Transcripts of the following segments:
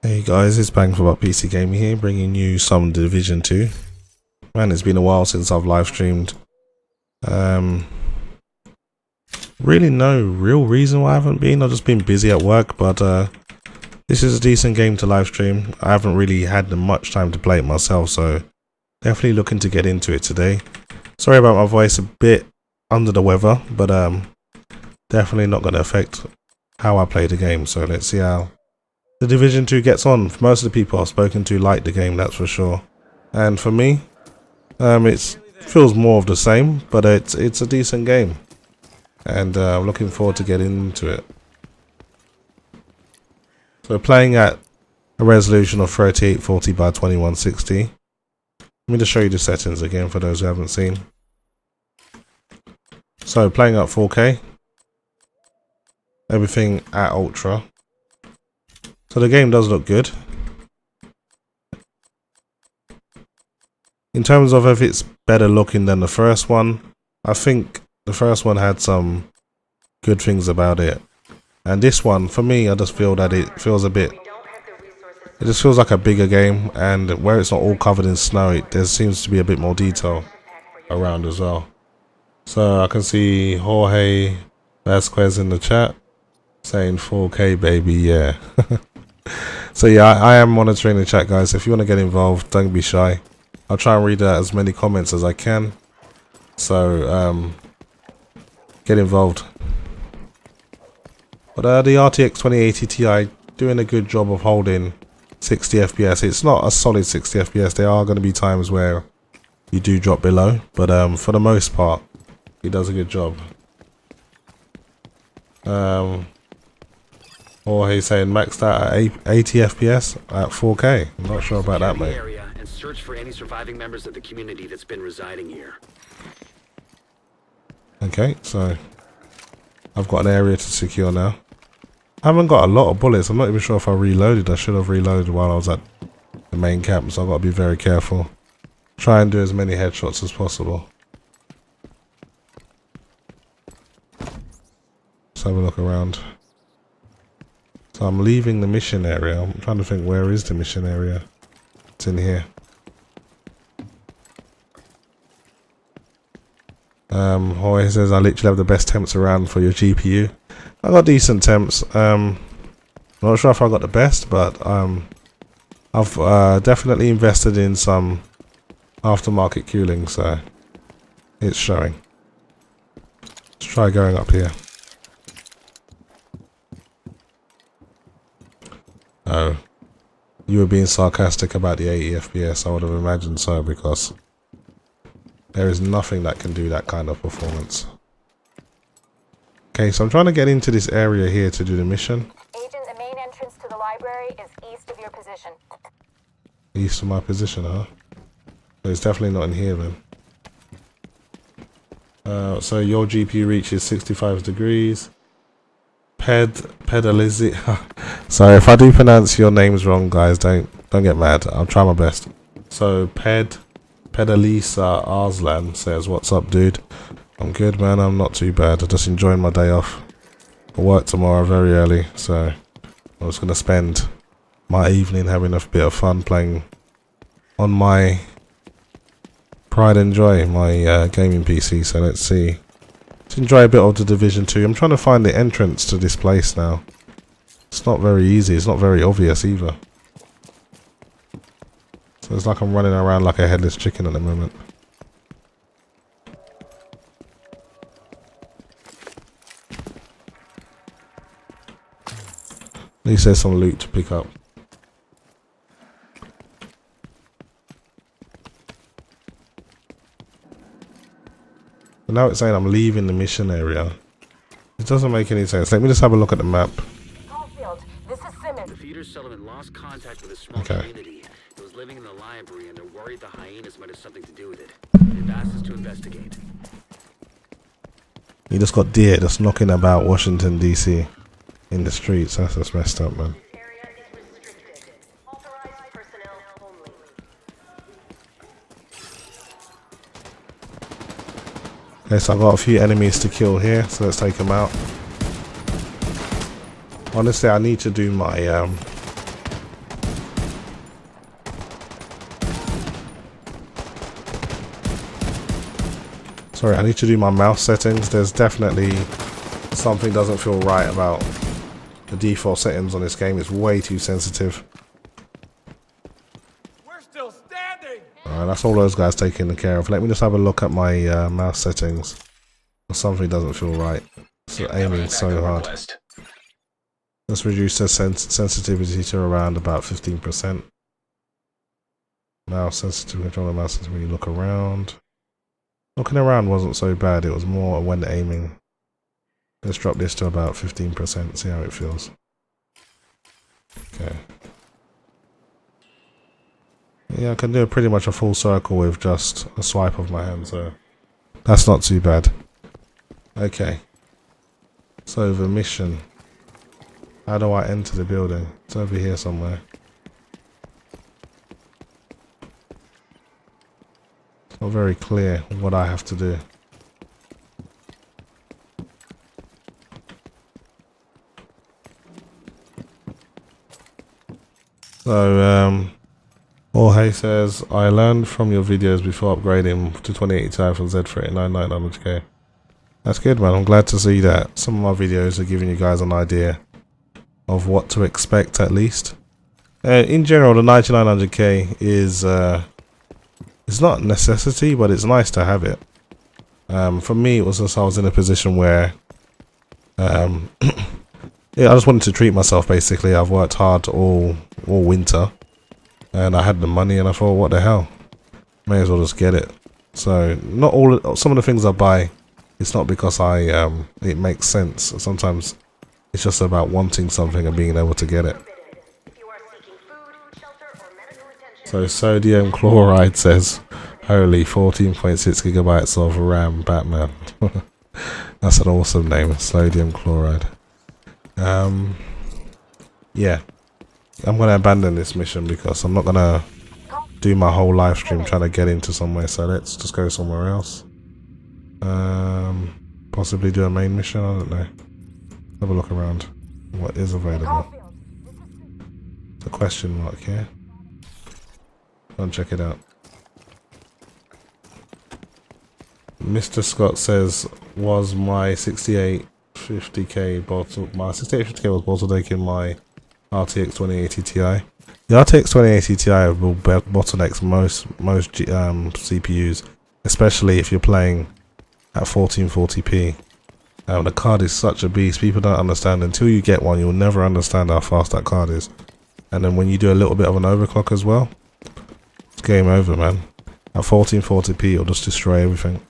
Hey guys, it's Bang for Buck PC Gaming here, bringing you some Division 2. Man, it's been a while since I've live streamed. Really no real reason why I haven't been. I've just been busy at work, but this is a decent game to live stream. I haven't really had much time to play it myself, so definitely looking to get into it today. Sorry about my voice, a bit under the weather, but definitely not going to affect how I play the game. So let's see how the Division 2 gets on. For most of the people I've spoken to like the game, that's for sure. And for me, it feels more of the same, but it's a decent game. And I'm looking forward to getting into it. So playing at a resolution of 3840 by 2160. Let me just show you the settings again for those who haven't seen. So playing at 4K. Everything at Ultra. So the game does look good. In terms of if it's better looking than the first one, I think the first one had some good things about it. And this one, for me, I just feel that it feels a bit... It just feels like a bigger game, and where it's not all covered in snow, there seems to be a bit more detail around as well. So I can see Jorge Vasquez in the chat saying 4K baby, yeah. So yeah, I am monitoring the chat, guys. If you want to get involved, don't be shy. I'll try and read out as many comments as I can. So get involved. But the RTX 2080 Ti doing a good job of holding 60 FPS. It's not a solid 60 FPS. There are going to be times where you do drop below, but for the most part, he does a good job. Or he's saying maxed out at 80 FPS at 4K. I'm not sure about that, mate. And search for any surviving members of the community that's been residing here. Okay, so I've got an area to secure now. I haven't got a lot of bullets. I'm not even sure if I reloaded. I should have reloaded while I was at the main camp, so I've got to be very careful. Try and do as many headshots as possible. Let's have a look around. So I'm leaving the mission area. I'm trying to think, where is the mission area? It's in here. Jorge says I literally have the best temps around for your GPU. I got decent temps. Not sure if I got the best, but I've definitely invested in some aftermarket cooling, so it's showing. Let's try going up here. Oh, you were being sarcastic about the 80 FPS. I would have imagined so, because there is nothing that can do that kind of performance. Okay, so I'm trying to get into this area here to do the mission. Agent, the main entrance to the library is east of your position. East of my position, huh? So it's definitely not in here then. So your GPU reaches 65 degrees. Pedalizzi. Sorry if I do pronounce your names wrong, guys. Don't get mad. I'll try my best. So Pedalisa Arslan says, "What's up, dude? I'm good, man. I'm not too bad. I'm just enjoying my day off. I work tomorrow very early, so I'm just gonna spend my evening having a bit of fun playing on my Pride and Joy, my gaming PC. So let's see. Let's enjoy a bit of the Division 2. I'm trying to find the entrance to this place now. It's not very easy. It's not very obvious either. So it's like I'm running around like a headless chicken at the moment. At least there's some loot to pick up. But now it's saying I'm leaving the mission area. It doesn't make any sense. Let me just have a look at the map. This is Simmons. The Feeder Sullivan lost contact with a small community. It was living in the library, and they're worried the hyenas might have something to do with it. They've asked us to investigate. You just got deer just knocking about Washington D.C. in the streets. That's just messed up, man. Okay, so I've got a few enemies to kill here, so let's take them out. Honestly, I need to do my Sorry, I need to do my mouse settings. There's definitely something doesn't feel right about the default settings on this game. It's way too sensitive. We're still standing. Alright, that's all those guys taking care of. Let me just have a look at my mouse settings. Something doesn't feel right. It's aiming so hard. Let's reduce the sensitivity to around about 15%. Mouse sensitivity, control the mouse when you look around. Looking around wasn't so bad, it was more when aiming. Let's drop this to about 15%, see how it feels. Okay. Yeah, I can do pretty much a full circle with just a swipe of my hand, so that's not too bad. Okay. So the mission. How do I enter the building? It's over here somewhere. It's not very clear what I have to do. So, Jorge says, I learned from your videos before upgrading to 2080 Ti from Z39 900K. That's good, man. I'm glad to see that some of my videos are giving you guys an idea of what to expect, at least. In general, the 9900K is it's not a necessity, but it's nice to have it. For me, it was just I was in a position where yeah, I just wanted to treat myself. Basically, I've worked hard all winter, and I had the money, and I thought, what the hell, may as well just get it. So not all, some of the things I buy, it's not because it makes sense. Sometimes it's just about wanting something and being able to get it. So sodium chloride says, holy, 14.6 gigabytes of RAM, Batman. That's an awesome name, sodium chloride. Yeah, I'm gonna abandon this mission because I'm not gonna do my whole live stream trying to get into somewhere. So let's just go somewhere else. Possibly do a main mission. I don't know. Have a look around. What is available? It's a question mark here. Go and check it out. Mr. Scott says, was my 6850K bottle? My 6850K was bottleneck in my RTX 2080 Ti. The RTX 2080 Ti will bottlenecks most CPUs, especially if you're playing at 1440p. The card is such a beast. People don't understand. Until you get one, you'll never understand how fast that card is. And then when you do a little bit of an overclock as well, it's game over, man. At 1440p, it'll just destroy everything.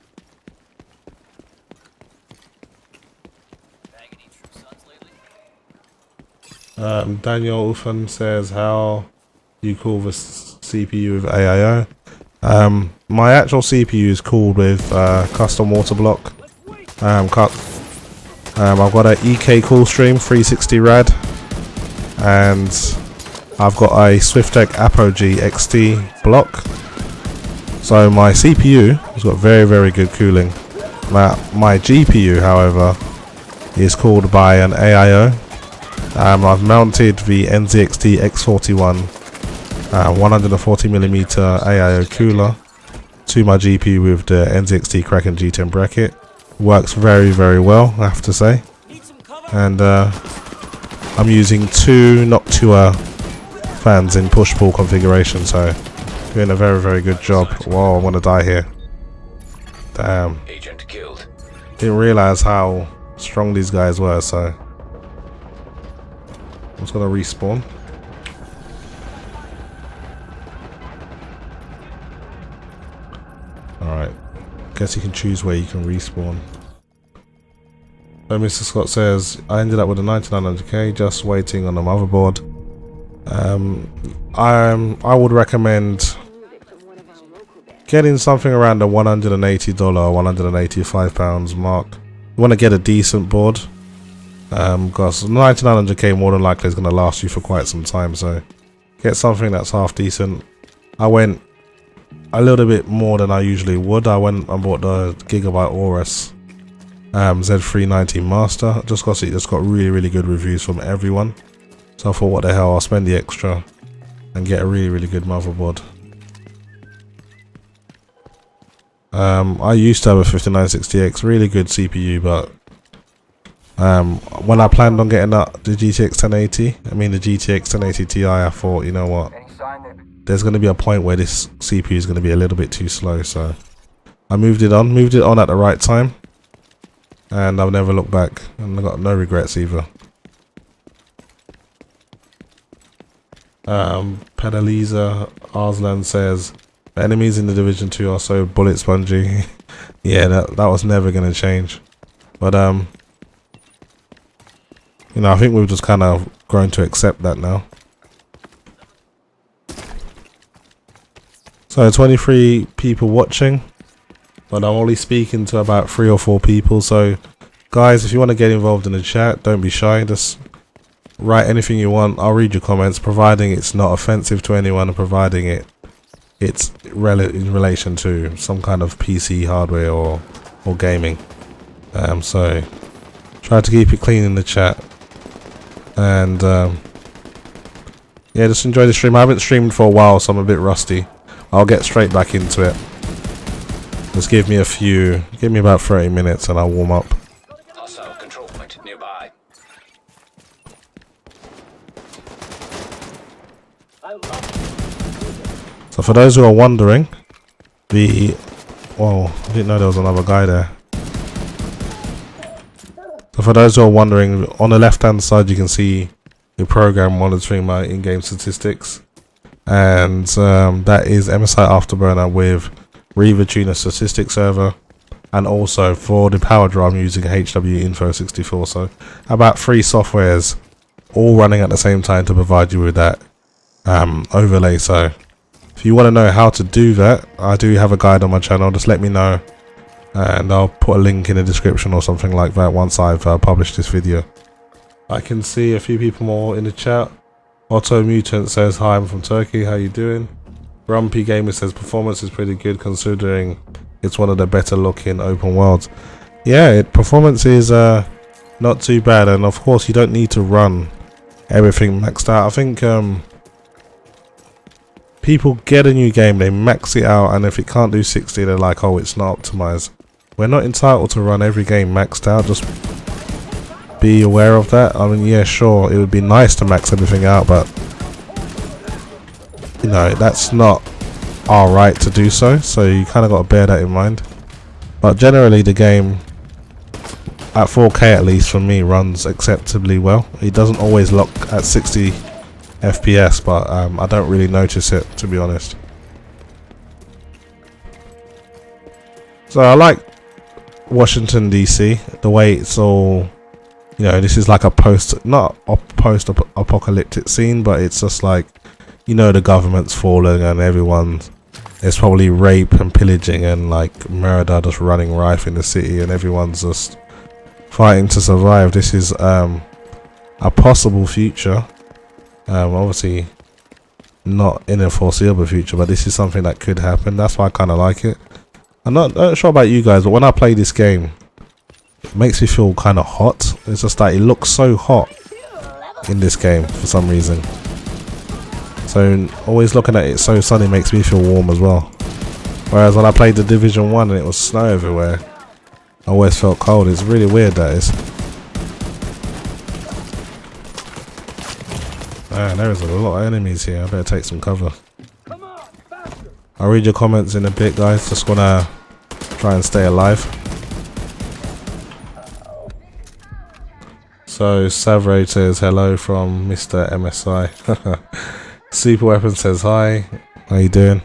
Daniel Ufan says, how do you call the CPU with AIO? My actual CPU is cooled with custom water block. I've got an EK CoolStream 360 rad, and I've got a Swiftech Apogee XT block. So my CPU has got very good cooling. My GPU, however, is cooled by an AIO. I've mounted the NZXT X41 140mm AIO cooler to my GPU with the NZXT Kraken G10 bracket. Works very well, I have to say. And I'm using two Noctua fans in push-pull configuration, so doing a very good job. Whoa, I'm gonna die here. Damn. Agent killed. Didn't realize how strong these guys were, so I'm just gonna respawn. Alright. Guess you can choose where you can respawn. So Mr. Scott says, I ended up with a 9900K, just waiting on the motherboard. I would recommend getting something around the $180 £185 mark. You want to get a decent board, because 9900K more than likely is going to last you for quite some time, so get something that's half decent. I went a little bit more than I usually would. I went and bought the Gigabyte Aorus Z390 Master, just because it just got really good reviews from everyone. So I thought, what the hell, I'll spend the extra and get a really good motherboard. I used to have a 5960X, really good CPU, but when I planned on getting the GTX 1080, I mean the GTX 1080 Ti, I thought, you know what, there's going to be a point where this CPU is going to be a little bit too slow, so I moved it on at the right time, and I've never looked back, and I got no regrets either. Pedaliza Arslan says the enemies in the Division 2 are so bullet spongy. Yeah, that was never going to change, but you know, I think we've just kind of grown to accept that now. So 23 people watching, but I'm only speaking to about 3 or 4 people. So guys, if you want to get involved in the chat, don't be shy, just write anything you want. I'll read your comments, providing it's not offensive to anyone, and providing it's in relation to some kind of PC hardware or gaming. So try to keep it clean in the chat, and yeah, just enjoy the stream. I haven't streamed for a while, so I'm a bit rusty. I'll get straight back into it. Just give me about 30 minutes and I'll warm up. Hostile control point nearby. So for those who are wondering, whoa, I didn't know there was another guy there. So for those who are wondering, on the left hand side you can see the program monitoring my in-game statistics, and that is MSI Afterburner with Reaver Tuner Statistics Server, and also for the power draw I'm using HW Info 64. So about 3 softwares all running at the same time to provide you with that overlay. So if you want to know how to do that, I do have a guide on my channel. Just let me know, and I'll put a link in the description or something like that once I've published this video. I can see a few people more in the chat. Otto Mutant says, hi, I'm from Turkey, how you doing? Grumpy Gamer says, performance is pretty good considering it's one of the better looking open worlds. Yeah, performance is not too bad, and of course you don't need to run everything maxed out. I think people get a new game, they max it out, and if it can't do 60, they're like, oh, it's not optimized. We're not entitled to run every game maxed out, just be aware of that. I mean, yeah, sure, it would be nice to max everything out, but you know, that's not our right to do so, so you kind of got to bear that in mind. But generally the game at 4K, at least for me, runs acceptably well. It doesn't always lock at 60 FPS, but I don't really notice it, to be honest. So I like Washington D.C, the way it's all, you know, this is like a post-apocalyptic scene, but it's just like, you know, the government's falling and there's probably rape and pillaging and like murder just running rife in the city, and everyone's just fighting to survive. This is a possible future, obviously not in a foreseeable future, but this is something that could happen. That's why I kind of like it. I'm not sure about you guys, but when I play this game, it makes me feel kind of hot. It's just that it looks so hot in this game for some reason. So always looking at it so sunny makes me feel warm as well. Whereas when I played the Division 1 and it was snow everywhere, I always felt cold. It's really weird, that is. Man, there is a lot of enemies here. I better take some cover. I'll read your comments in a bit, guys. Just wanna try and stay alive. So Savray says hello from Mr. MSI. Super Weapon says hi. How you doing?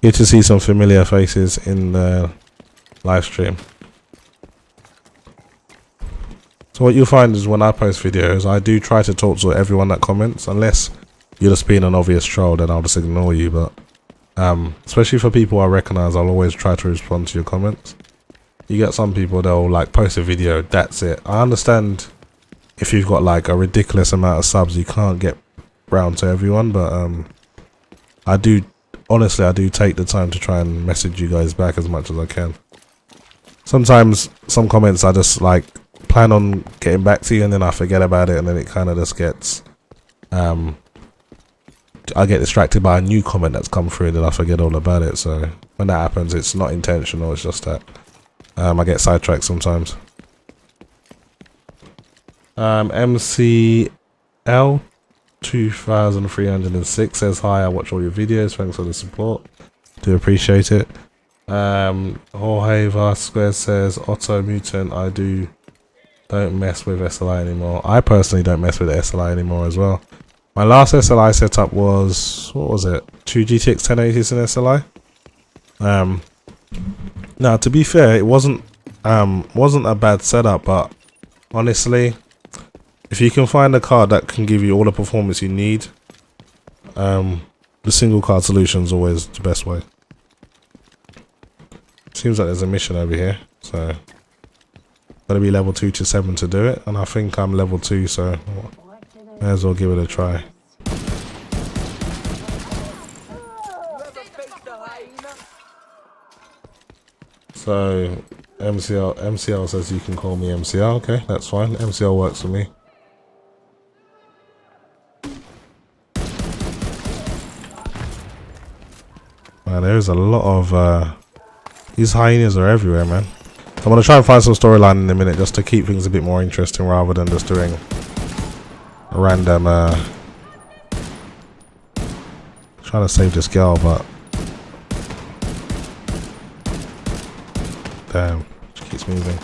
Good to see some familiar faces in the live stream. So what you'll find is when I post videos, I do try to talk to everyone that comments, unless you're just being an obvious troll, then I'll just ignore you. But especially for people I recognize, I'll always try to respond to your comments. You get some people, they'll like post a video, that's it. I understand if you've got like a ridiculous amount of subs, you can't get round to everyone, but I do take the time to try and message you guys back as much as I can. Sometimes some comments I just like plan on getting back to you, and then I forget about it, and then it kind of just gets I get distracted by a new comment that's come through, and then I forget all about it. So when that happens. It's not intentional, it's just that I get sidetracked sometimes. MCL 2306 says hi, I watch all your videos, thanks for the support, do appreciate it. Jorge Vasquez says Otto Mutant, don't mess with SLI anymore. I personally don't mess with the SLI anymore as well. My last SLI setup was, what was it, 2 GTX 1080s in SLI. Now to be fair, it wasn't a bad setup, but honestly, if you can find a card that can give you all the performance you need, the single card solution is always the best way. Seems like there's a mission over here, so gotta be level 2 to 7 to do it, and I think I'm level 2, so may as well give it a try. So MCL says you can call me MCL. Okay, that's fine. MCL works for me. Man, there's a lot of these hyenas are everywhere, man. I'm gonna try and find some storyline in a minute just to keep things a bit more interesting rather than just doing a random trying to save this girl, but damn, she keeps moving.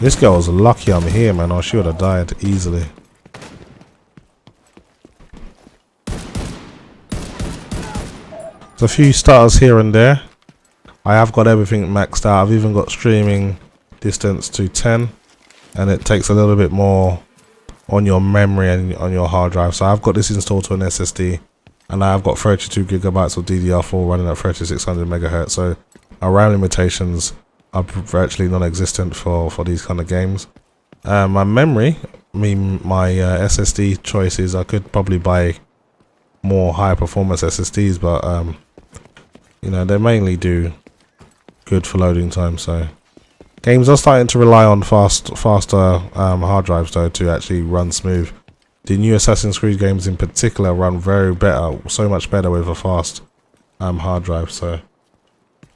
This girl's lucky I'm here, man, or she would have died easily. A few starters here and there. I have got everything maxed out. I've even got streaming distance to 10, and it takes a little bit more on your memory and on your hard drive. So I've got this installed to an SSD, and I've got 32 gigabytes of DDR4 running at 3600 megahertz. So our RAM limitations are virtually non-existent for these kind of games. My memory, my SSD choices, I could probably buy more high performance SSDs, but you know, they mainly do good for loading time. So games are starting to rely on faster hard drives though to actually run smooth. The new Assassin's Creed games in particular run so much better with a fast hard drive. So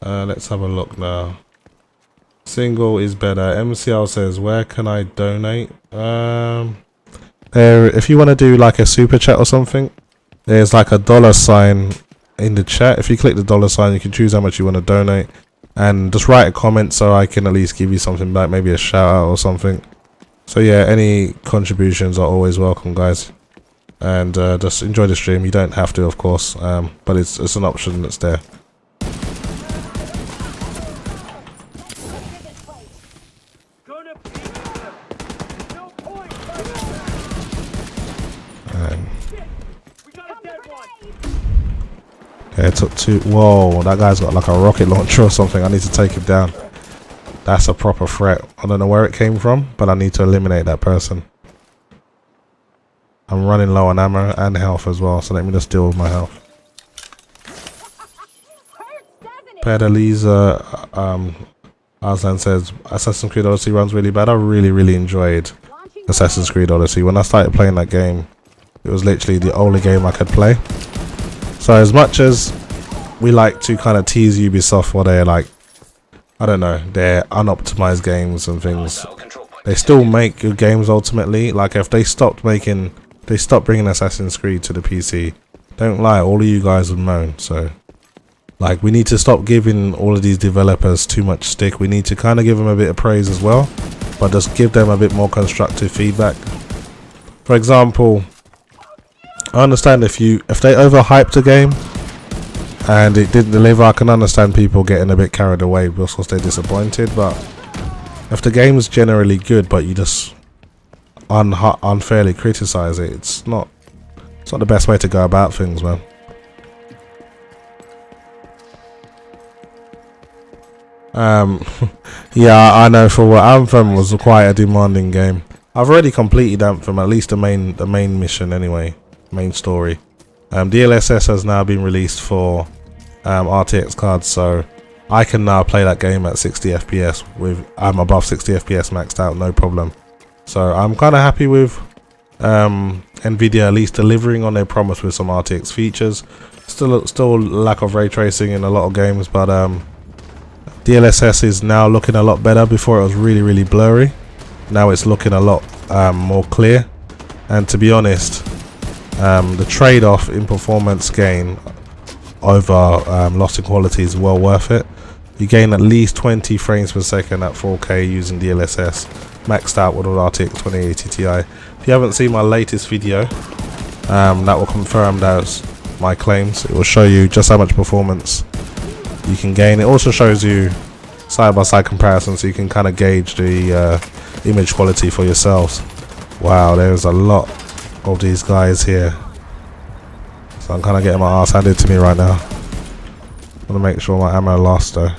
let's have a look now. Single is better. MCL says, where can I donate? If you want to do like a super chat or something, there's like a $sign in the chat. If you click the $sign, you can choose how much you want to donate, and just write a comment so I can at least give you something back, maybe a shout out or something. So yeah, any contributions are always welcome, guys, and just enjoy the stream. You don't have to, of course, but it's an option that's there. Okay, it took 2. Whoa, that guy's got like a rocket launcher or something. I need to take him down. That's a proper threat. I don't know where it came from, but I need to eliminate that person. I'm running low on ammo and health as well, so let me just deal with my health. Pedaliza Arslan says Assassin's Creed Odyssey runs really bad. I really enjoyed Assassin's Creed Odyssey. When I started playing that game, it was literally the only game I could play. So as much as we like to kind of tease Ubisoft for their, like, I don't know, their unoptimized games and things, they still make good games ultimately. Like if they stopped bringing Assassin's Creed to the PC, don't lie, all of you guys would moan. So like we need to stop giving all of these developers too much stick. We need to kind of give them a bit of praise as well, but just give them a bit more constructive feedback. For example, I understand if they overhyped a game and it didn't deliver, I can understand people getting a bit carried away because they're disappointed. But if the game's generally good but you just unfairly criticize it, it's not the best way to go about things, man. Yeah, I know for what Anthem was quite a demanding game. I've already completed Anthem, at least the main mission anyway. Main story. DLSS has now been released for RTX cards, so I can now play that game at 60 FPS I'm above 60 FPS maxed out, no problem. So I'm kind of happy with Nvidia at least delivering on their promise with some RTX features. Still lack of ray tracing in a lot of games, but DLSS is now looking a lot better. Before it was really blurry. Now it's looking a lot more clear. And to be honest, the trade-off in performance gain over loss in quality is well worth it. You gain at least 20 frames per second at 4K using DLSS, maxed out with an RTX 2080 Ti. If you haven't seen my latest video, that will confirm those my claims. It will show you just how much performance you can gain. It also shows you side-by-side comparison, so you can kind of gauge the image quality for yourselves. Wow, there's a lot of these guys here. So I'm kind of getting my ass handed to me right now. I want to make sure my ammo lasts though.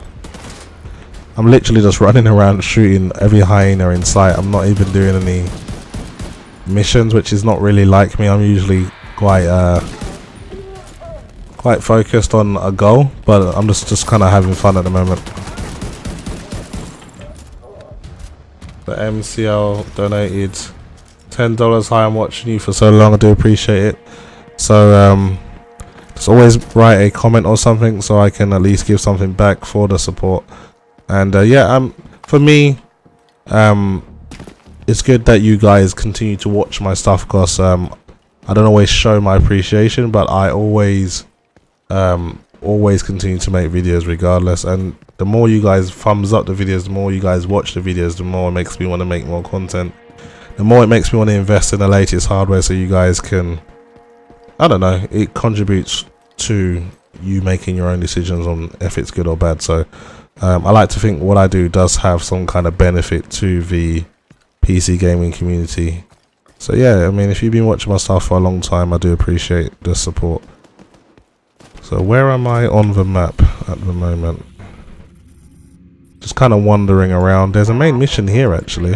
I'm literally just running around shooting every hyena in sight. I'm not even doing any missions, which is not really like me. I'm usually quite focused on a goal, but I'm just kind of having fun at the moment. The MCL donated $10. Hi, I'm watching you for so long. I do appreciate it. So just always write a comment or something so I can at least give something back for the support. And yeah, for me, it's good that you guys continue to watch my stuff, because I don't always show my appreciation, but I always continue to make videos regardless. And the more you guys thumbs up the videos, the more you guys watch the videos, the more it makes me want to make more content. The more it makes me want to invest in the latest hardware, so you guys can, I don't know, it contributes to you making your own decisions on if it's good or bad. So I like to think what I do does have some kind of benefit to the PC gaming community. So yeah, I mean, if you've been watching my stuff for a long time, I do appreciate the support. So where am I on the map at the moment? Just kind of wandering around. There's a main mission here actually.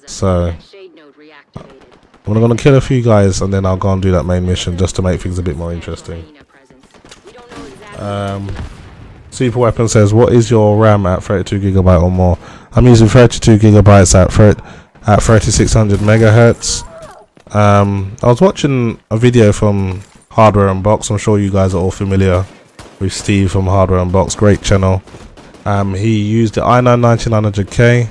So I'm going to kill a few guys and then I'll go and do that main mission just to make things a bit more interesting. Super Weapon says, what is your RAM at 32GB or more? I'm using 32GB at 3600 megahertz. I was watching a video from Hardware Unbox. I'm sure you guys are all familiar with Steve from Hardware Unbox, great channel. He used the i9-9900K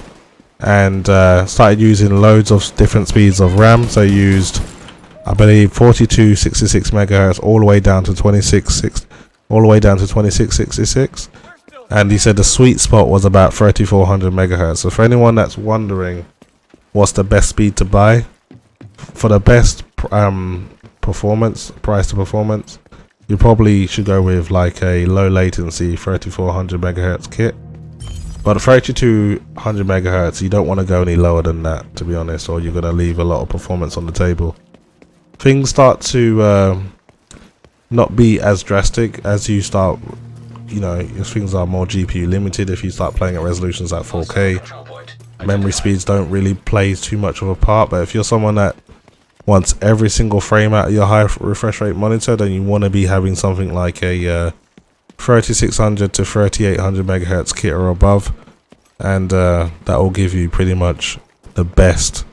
and started using loads of different speeds of RAM. So he used, I believe, 4266 megahertz all the way down to 2666, and he said the sweet spot was about 3400 megahertz. So for anyone that's wondering what's the best speed to buy for the best performance, price to performance, you probably should go with like a low latency 3400 megahertz kit. But 3200 megahertz, you don't want to go any lower than that, to be honest, or you're going to leave a lot of performance on the table. Things start to not be as drastic as you start, you know, things are more GPU limited. If you start playing at resolutions at 4K, memory speeds don't really play too much of a part. But if you're someone that wants every single frame out of your high refresh rate monitor, then you want to be having something like a 3600 to 3800 megahertz kit or above, and that will give you pretty much the best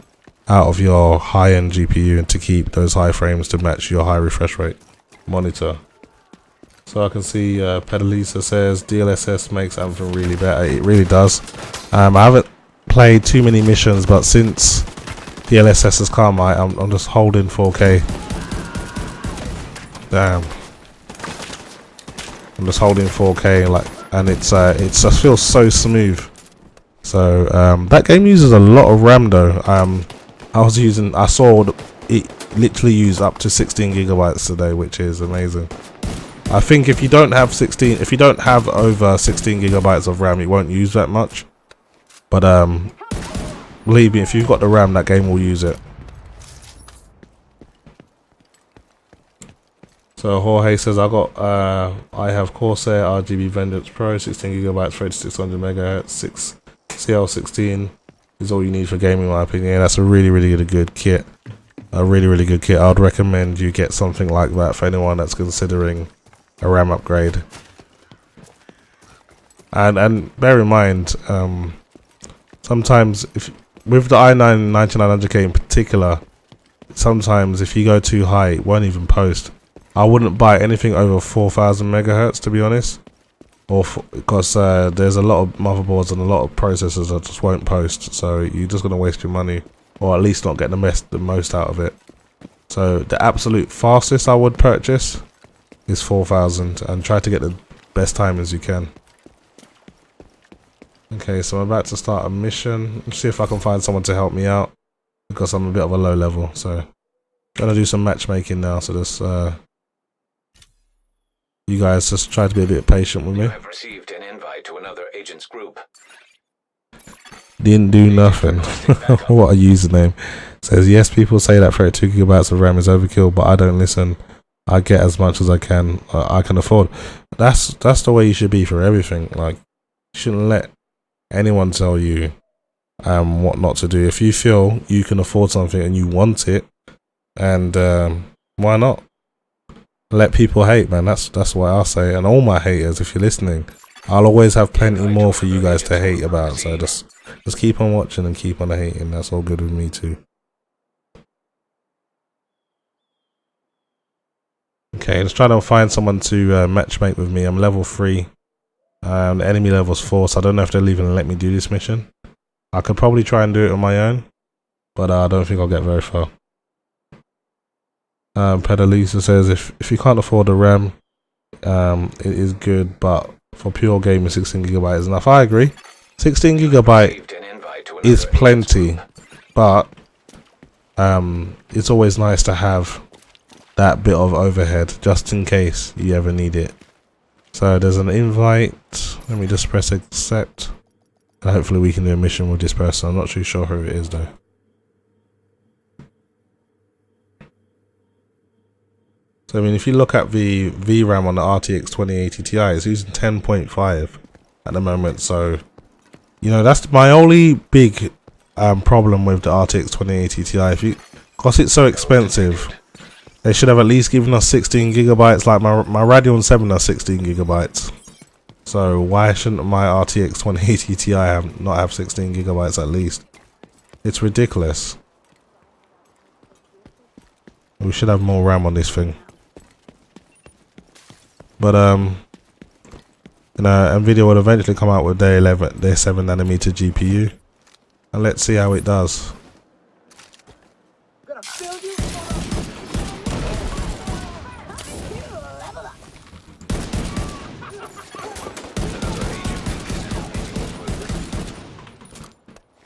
out of your high-end GPU, and to keep those high frames to match your high refresh rate monitor. So I can see Pedalisa says DLSS makes Anthem really better. It really does. I haven't played too many missions, but since DLSS has come, I'm just holding 4K. Damn. I'm just holding 4K, like, and it just feels so smooth. So that game uses a lot of RAM though. I saw it literally use up to 16 gigabytes today, which is amazing. I think if you don't have over 16 gigabytes of RAM, it won't use that much. But believe me, if you've got the RAM, that game will use it. So Jorge says, I have Corsair RGB Vengeance Pro, 16 gigabytes, 3600 megahertz, 6CL16 is all you need for gaming, in my opinion. Yeah, that's a really good kit. A really good kit. I would recommend you get something like that for anyone that's considering a RAM upgrade. And bear in mind, sometimes with the i9-9900K in particular, sometimes if you go too high, it won't even post. I wouldn't buy anything over 4,000 megahertz, to be honest, or because there's a lot of motherboards and a lot of processors that just won't post. So you're just gonna waste your money, or at least not get the most out of it. So the absolute fastest I would purchase is 4,000, and try to get the best time as you can. Okay, so I'm about to start a mission. Let's see if I can find someone to help me out, because I'm a bit of a low level. So trying to do some matchmaking now. So this you guys just try to be a bit patient with me. You have received an invite to another agent's group. Didn't do nothing. What a username. Says, yes, people say that 32 gigabytes of RAM is overkill, but I don't listen. I get as much as I can afford. That's the way you should be for everything. Like, you shouldn't let anyone tell you what not to do. If you feel you can afford something and you want it, and why not? Let people hate, man. That's what I say. And all my haters, if you're listening, I'll always have plenty more for you guys to hate about. So just keep on watching and keep on hating. That's all good with me too. Okay, let's try to find someone to matchmake with me. I'm level 3. The enemy level's 4, so I don't know if they'll even let me do this mission. I could probably try and do it on my own, but I don't think I'll get very far. Pedalisa says, if you can't afford the RAM, it is good, but for pure gaming 16 gigabyte is enough. I agree. 16 gigabyte is plenty, but it's always nice to have that bit of overhead just in case you ever need it. So there's an invite. Let me just press accept, and hopefully we can do a mission with this person. I'm not too sure who it is though. So I mean, if you look at the VRAM on the RTX 2080 Ti, it's using 10.5 at the moment. So you know, that's my only big problem with the RTX 2080 Ti. Because it's so expensive, they should have at least given us 16 gigabytes. Like my Radeon 7 has 16 gigabytes. So why shouldn't my RTX 2080 Ti not have 16 gigabytes at least? It's ridiculous. We should have more RAM on this thing. But you know, Nvidia will eventually come out with their 7nm GPU, and let's see how it does.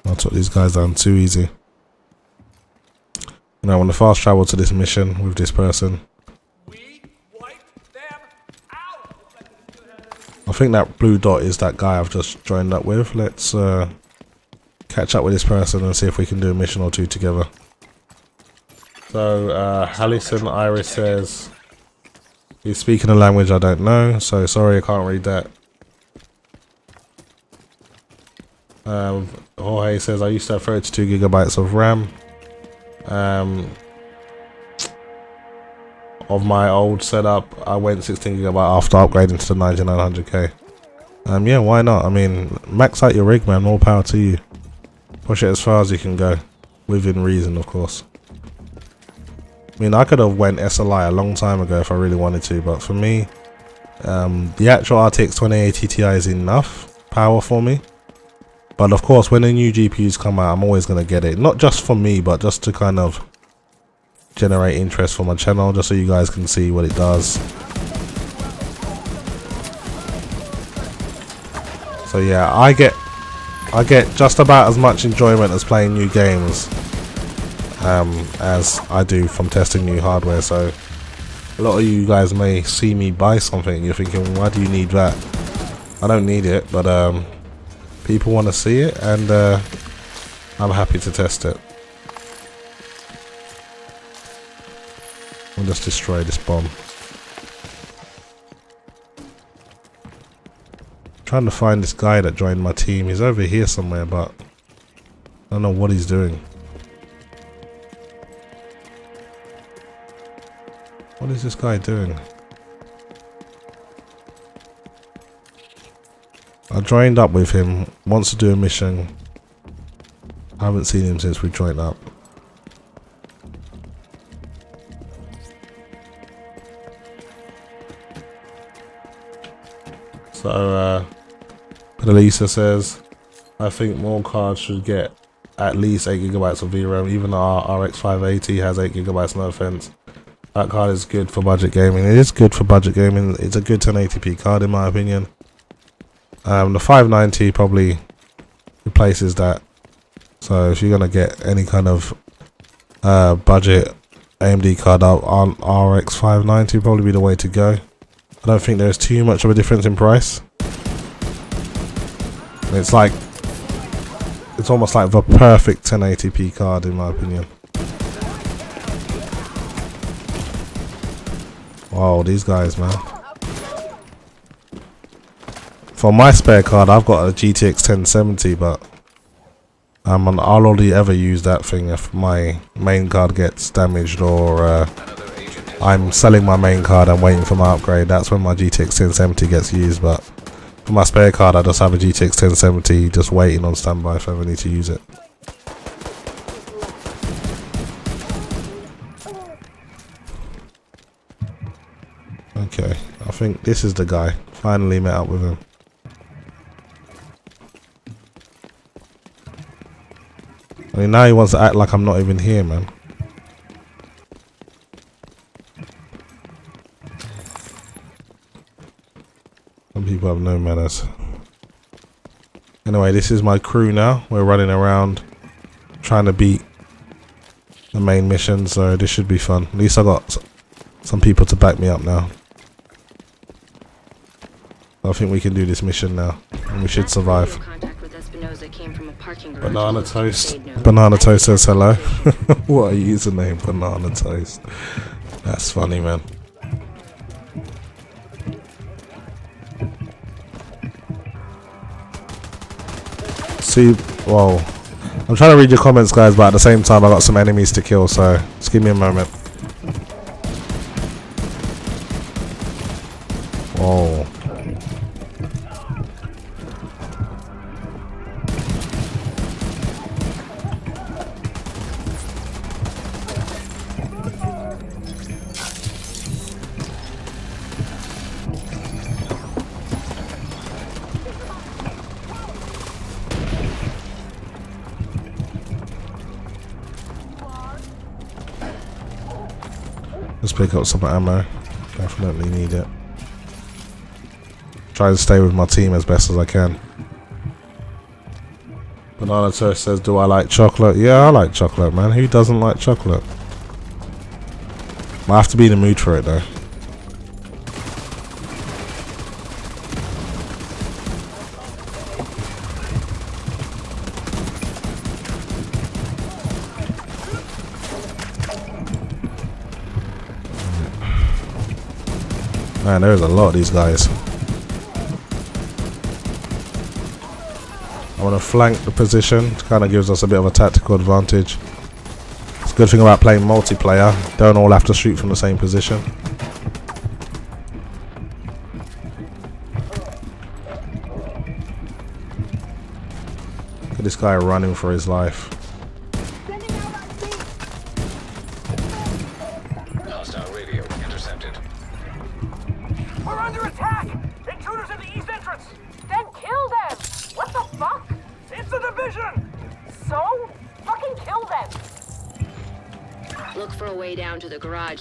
I took these guys down too easy. You know, I want to fast travel to this mission with this person. I think that blue dot is that guy I've just joined up with. Let's catch up with this person and see if we can do a mission or two together. So Hallison Iris says he's speaking a language I don't know, so sorry I can't read that. Jorge says I used to have 32 gigabytes of RAM of my old setup. I went 16 gigabyte after upgrading to the 9900K. Yeah, why not? I mean, max out your rig, man. More power to you. Push it as far as you can go, within reason, of course. I mean, I could have went SLI a long time ago if I really wanted to, but for me, the actual RTX 2080 Ti is enough power for me. But of course, when the new GPUs come out, I'm always going to get it. Not just for me, but just to kind of generate interest for my channel, just so you guys can see what it does. So yeah, I get just about as much enjoyment as playing new games as I do from testing new hardware. So a lot of you guys may see me buy something and you're thinking, why do you need that? I don't need it, but people want to see it, and I'm happy to test it. I'll just destroy this bomb. Trying to find this guy that joined my team. He's over here somewhere, but I don't know what he's doing. What is this guy doing? I joined up with him, wants to do a mission. I haven't seen him since we joined up. So Elisa says, I think more cards should get at least 8GB of VRAM. Even our RX 580 has 8GB, no offense. That card is good for budget gaming. It is good for budget gaming. It's a good 1080p card in my opinion. The 590 probably replaces that. So if you're gonna get any kind of budget AMD card up on RX 590, probably be the way to go. I don't think there's too much of a difference in price. It's like, it's almost like the perfect 1080p card in my opinion. Wow, these guys, man. For my spare card, I've got a GTX 1070, but I'll only ever use that thing if my main card gets damaged or I'm selling my main card and waiting for my upgrade. That's when my GTX 1070 gets used, but for my spare card, I just have a GTX 1070 just waiting on standby if I ever need to use it. Okay, I think this is the guy. Finally met up with him. I mean, now he wants to act like I'm not even here, man. Some people have no manners. Anyway, this is my crew now. We're running around trying to beat the main mission, so this should be fun. At least I got some people to back me up now. I think we can do this mission now, and we should survive. Banana Toast. Banana Toast says hello. What a username, Banana Toast. That's funny, man. See, whoa. I'm trying to read your comments, guys, but at the same time, I got some enemies to kill, so just give me a moment. Whoa. Let's pick up some ammo. Definitely need it. Try to stay with my team as best as I can. Banana Toast says, do I like chocolate? Yeah, I like chocolate, man. Who doesn't like chocolate? I have to be in the mood for it, though. Man, there's a lot of these guys. I want to flank the position. It kind of gives us a bit of a tactical advantage. It's a good thing about playing multiplayer. Don't all have to shoot from the same position. Look at this guy running for his life.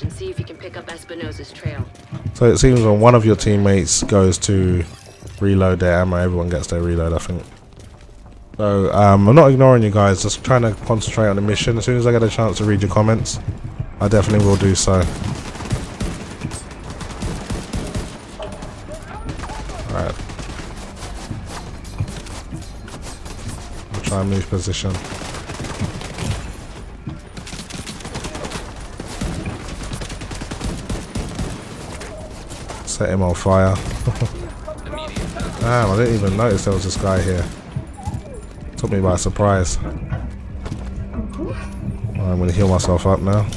And see if you can pick up Espinosa's trail. So it seems when one of your teammates goes to reload their ammo, everyone gets their reload, I think. So I'm not ignoring you guys, just trying to concentrate on the mission. As soon as I get a chance to read your comments, I definitely will do so. Alright. I'll try and move position. Set him on fire. Damn, I didn't even notice there was this guy here. Took me by surprise. I'm gonna heal myself up now.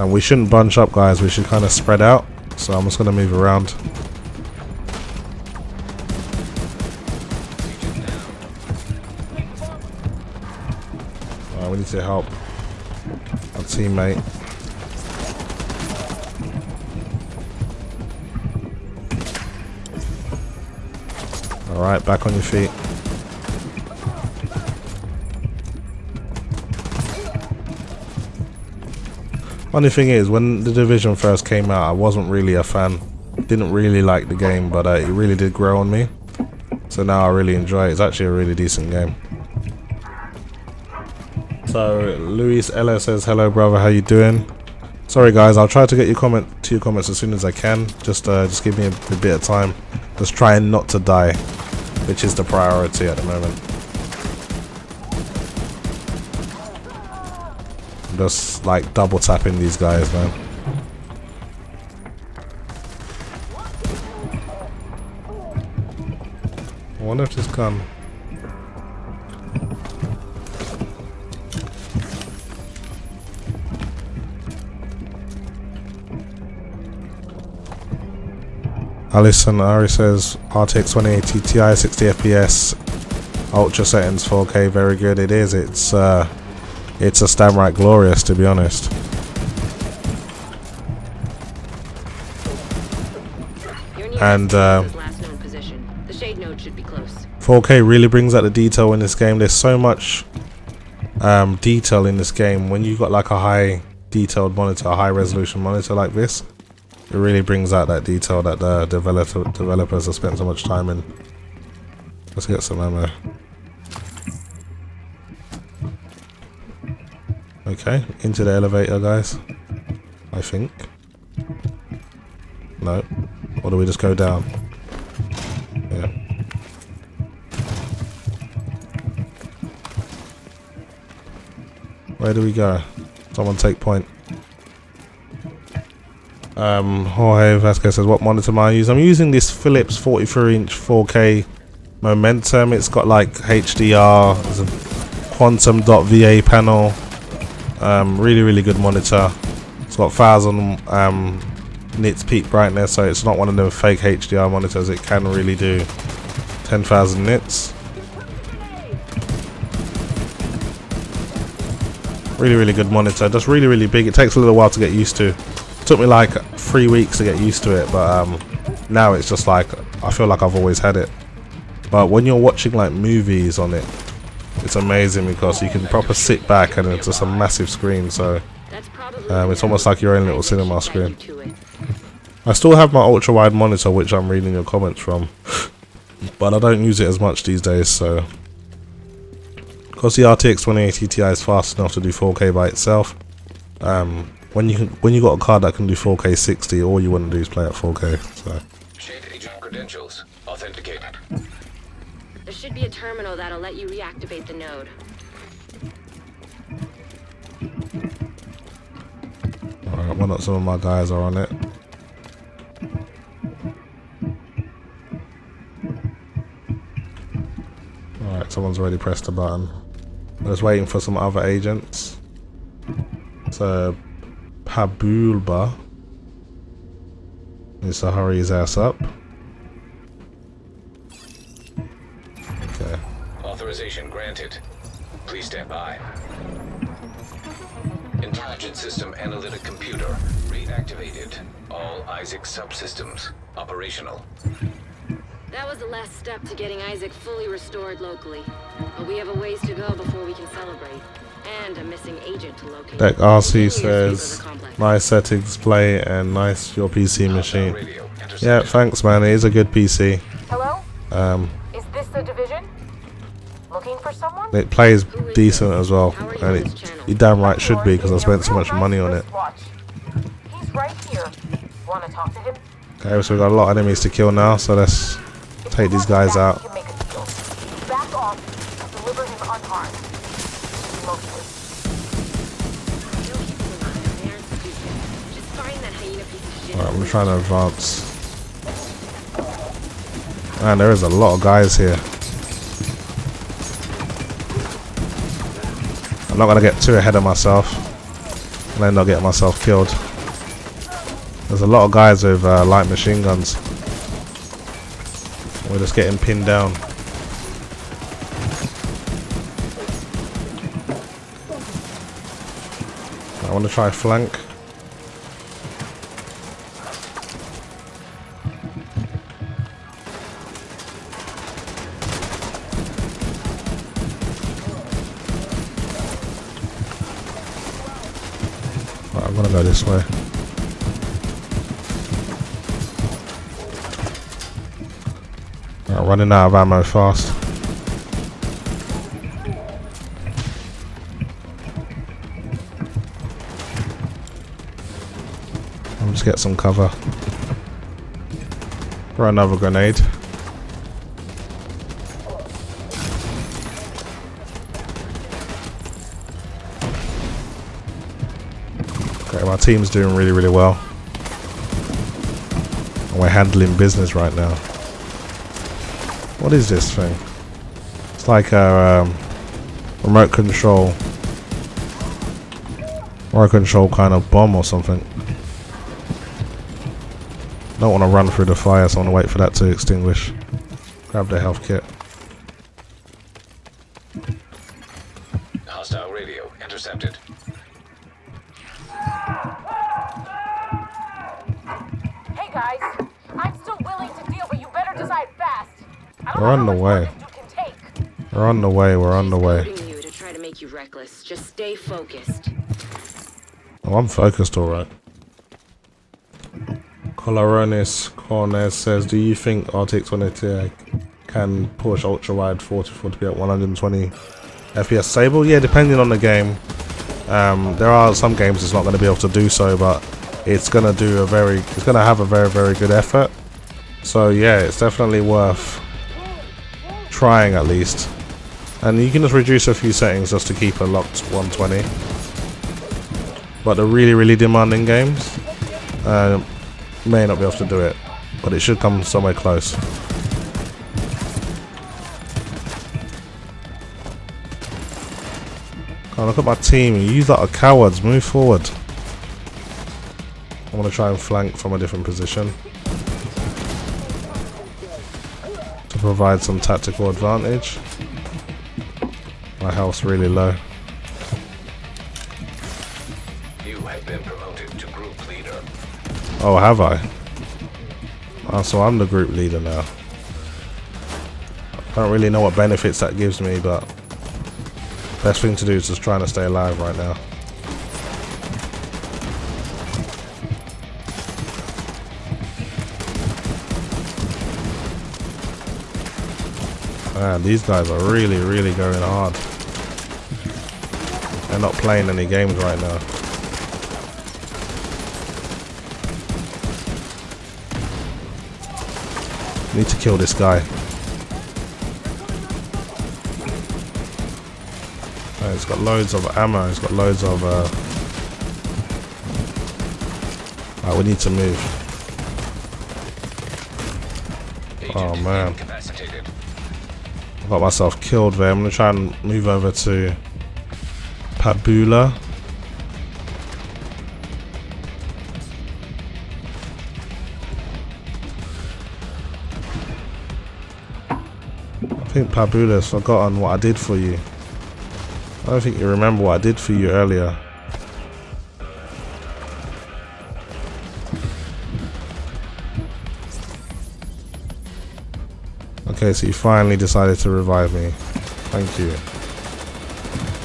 And we shouldn't bunch up, guys. We should kind of spread out. So I'm just gonna move around. We need to help our teammate. Alright, back on your feet. Funny thing is, when the Division first came out, I wasn't really a fan. Didn't really like the game, but it really did grow on me. So now I really enjoy it. It's actually a really decent game. So Luis Ella says, hello brother, how you doing? Sorry guys, I'll try to get your comments as soon as I can. Just give me a bit of time. Just trying not to die, which is the priority at the moment. I'm just like double tapping these guys, man. I wonder if this gun. Alison Ari says RTX 2080 Ti 60 FPS, ultra settings 4K, very good. It is. It's a downright glorious, to be honest. And 4K really brings out the detail in this game. There's so much detail in this game. When you've got like a high detailed monitor, a high resolution monitor like this, it really brings out that detail that the developers have spent so much time in. Let's get some ammo. Okay, into the elevator, guys. I think. No. Or do we just go down? Yeah. Where do we go? Someone take point. Jorge Vasquez says, what monitor am I using? I'm using this Philips 43-inch 4K Momentum. It's got like HDR, there's a quantum.va panel. Really good monitor. It's got 1000 nits peak brightness, so it's not one of them fake HDR monitors. It can really do 10,000 nits. Really good monitor. Just really big. It takes a little while to get used to. It took me like 3 weeks to get used to it, but now it's just like I feel like I've always had it. But when you're watching like movies on it, it's amazing because you can proper sit back and it's just a massive screen, so it's almost like your own little cinema screen. I still have my ultra wide monitor, which I'm reading your comments from, but I don't use it as much these days. So because the RTX 2080 Ti is fast enough to do 4K by itself, when you got a card that can do 4K 60, all you want to do is play at 4K. So. Shade agent credentials authenticated. There should be a terminal that'll let you reactivate the node. Alright, well, not some of my guys are on it. Alright, someone's already pressed the button. I'm just waiting for some other agents. So, Pabulba needs to hurry his ass up. Okay. Authorization granted. Please stand by. Intelligent System Analytic Computer reactivated. All Isaac subsystems operational. That was the last step to getting Isaac fully restored locally. But we have a ways to go before we can celebrate. And a missing agent to locate. Deck RC says, nice settings, play, and nice your PC machine. Yeah, thanks man, it is a good PC. Hello? Is this the Division? Looking for someone? It plays decent as well, and you damn right should be because I spent so much money on it. He's right here. Wanna talk to him? Okay, so we've got a lot of enemies to kill now, so let's take these guys out. Back off and deliver him unharmed. Alright, I'm trying to advance. Man, there is a lot of guys here. I'm not going to get too ahead of myself and then I'll get myself killed. There's a lot of guys with light machine guns. We're just getting pinned down. want to try flank. Right, I'm gonna go this way. Right, running out of ammo fast. I'll just get some cover. Throw another grenade. Okay, my team's doing really, really well. And we're handling business right now. What is this thing? It's like a remote control kind of bomb or something. Don't want to run through the fire, so I want to wait for that to extinguish. Grab the health kit. Hostile radio intercepted. Hey guys, I'm still willing to deal, but you better decide fast. We're on the way. We're on the way. We're on the way. Goading you to try to make you reckless. Just stay focused. Oh, I'm focused, all right. Coloranis Cornes says, do you think RTX 2080 can push ultra-wide 4040p at 120 FPS stable? Yeah, depending on the game. There are some games it's not going to be able to do so, but it's going to do it's going to have a very, very good effort. So yeah, it's definitely worth trying at least. And you can just reduce a few settings just to keep it locked 120. But the really, really demanding games, may not be able to do it, but it should come somewhere close. Oh, look at my team. You lot are cowards. Move forward. I want to try and flank from a different position to provide some tactical advantage. My health's really low. You have been promoted to group leader. Oh, have I? Oh, so I'm the group leader now. I don't really know what benefits that gives me, but best thing to do is just trying to stay alive right now. Man, these guys are really, really going hard. They're not playing any games right now. Need to kill this guy. Oh, he's got loads of ammo. He's got loads of. Right, we need to move. Oh man, I got myself killed there. I'm gonna try and move over to Pabula. I think Pabula's forgotten what I did for you. I don't think you remember what I did for you earlier. Okay, so you finally decided to revive me. Thank you.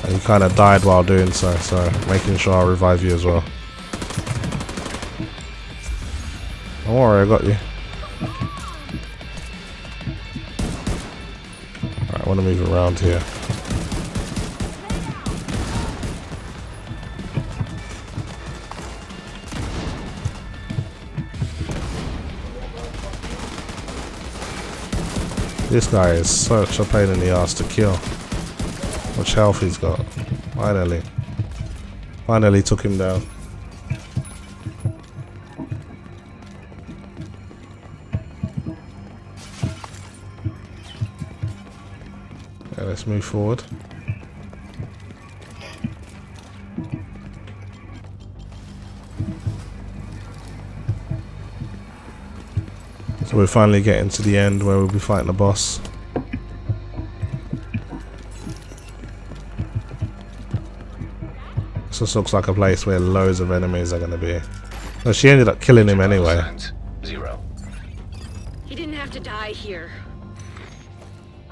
And you kind of died while doing so, so making sure I revive you as well. Don't worry, I got you. Alright, I want to move around here. This guy is such a pain in the ass to kill. How much health he's got. Finally took him down. Okay, let's move forward. So we're finally getting to the end where we'll be fighting the boss. just looks like a place where loads of enemies are going to be. No, she ended up killing him anyway. Signs, 0. He didn't have to die here.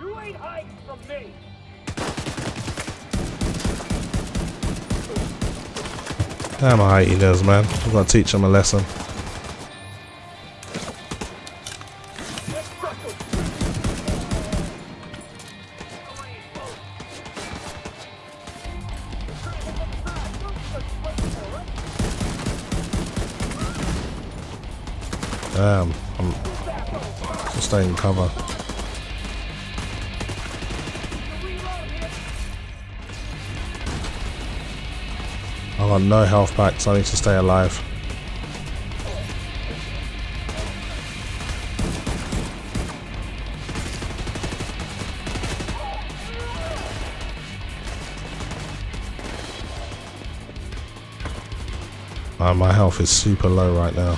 You ain't hiding from me. Damn hyenas, man. We've got to teach them a lesson. Damn, I'm just staying cover. I got no health back, so I need to stay alive. My health is super low right now.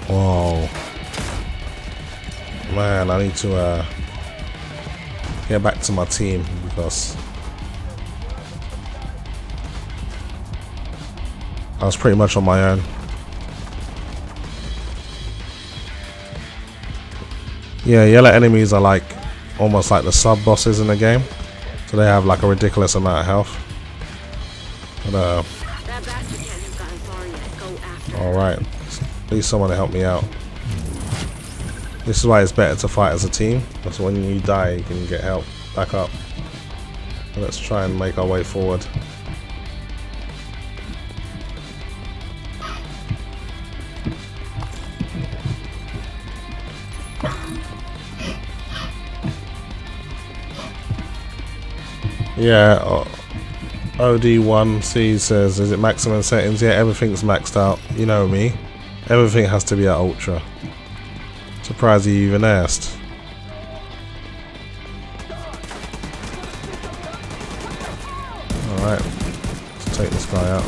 Whoa. Man, I need to get back to my team because I was pretty much on my own. Yeah, yellow enemies are like almost like the sub bosses in the game, so they have like a ridiculous amount of health. But That bastard can't have gotten far yet. Go after him. alright, at least someone to help me out. This is why it's better to fight as a team, because when you die you can get help back up. So let's try and make our way forward. Yeah, OD1C says, is it maximum settings? Yeah, everything's maxed out. You know me. Everything has to be at ultra. Surprised you even asked. Alright, let's take this guy out.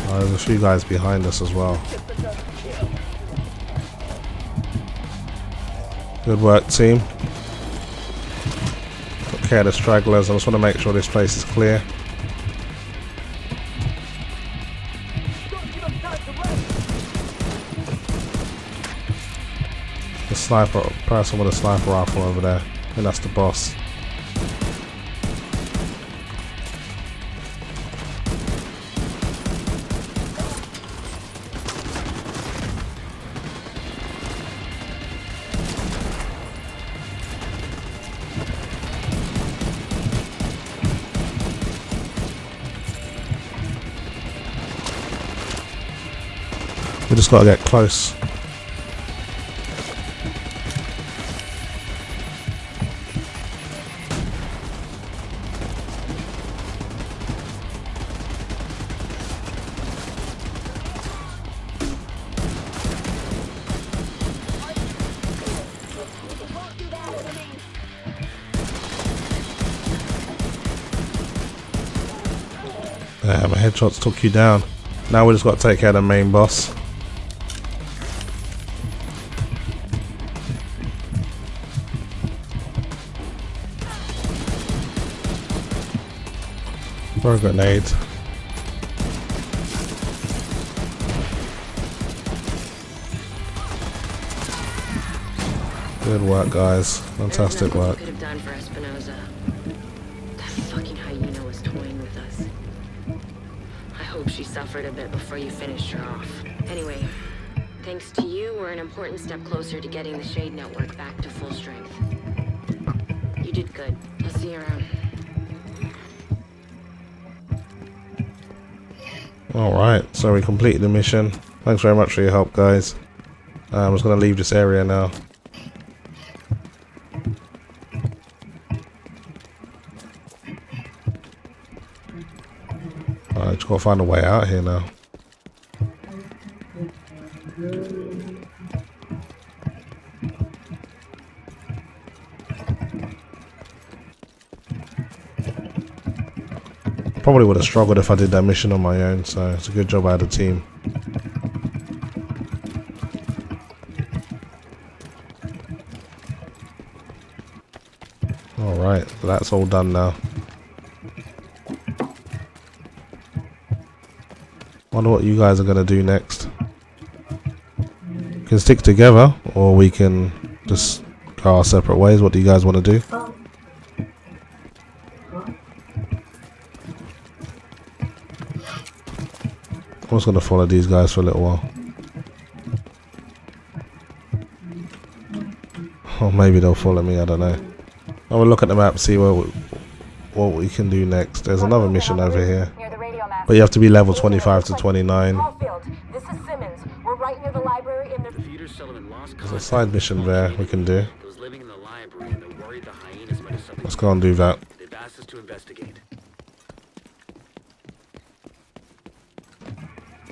Oh, there's a few guys behind us as well. Good work, team. Took care of the stragglers. I just want to make sure this place is clear. The sniper, person with a sniper rifle over there. I think that's the boss. We just gotta get close. My headshots took you down. Now we just got to take care of the main boss. Throw a grenade. Good work, guys. Fantastic work. Could have done for Espinosa. That fucking hyena was toying with us. I hope she suffered a bit before you finished her off. Anyway, thanks to you, we're an important step closer to getting the Shade network back to full strength. You did good. I'll see you around. Alright, so we completed the mission. Thanks very much for your help, guys. I'm just going to leave this area now. Alright, just got to find a way out here now. Probably would have struggled if I did that mission on my own, so it's a good job I had a team. Alright, that's all done now. Wonder what you guys are going to do next. We can stick together, or we can just go our separate ways. What do you guys want to do? I'm just going to follow these guys for a little while. Or maybe they'll follow me, I don't know. I will look at the map, see what we can do next. There's another mission over here. But you have to be level 25 to 29. This is Simmons. We're right near the library in the There's a side mission there we can do. Let's go and do that. They've asked us to investigate.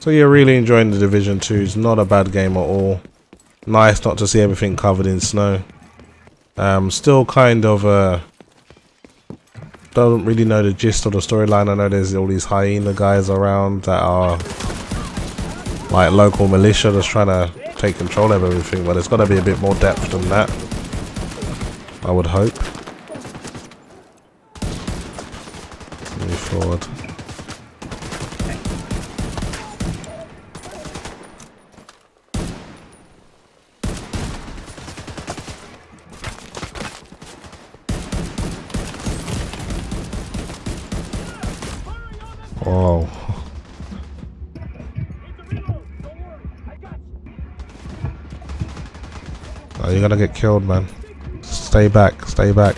So you're really enjoying the Division 2. It's not a bad game at all. Nice not to see everything covered in snow. Still kind of don't really know the gist of the storyline. I know there's all these hyena guys around that are like local militia that's trying to take control of everything, but there's got to be a bit more depth than that, I would hope. Move forward. Oh. Oh, you're gonna get killed, man. Stay back, stay back.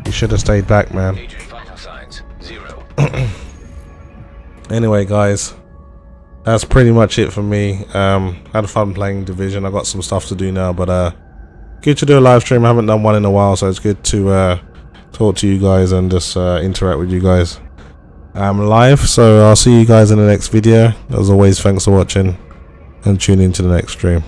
You should have stayed back, man. Agent vital signs 0. Anyway, guys, that's pretty much it for me. Had fun playing Division. I got some stuff to do now, but good to do a live stream. I haven't done one in a while, so it's good to talk to you guys and just interact with you guys live. So I'll see you guys in the next video. As always, thanks for watching and tune in to the next stream.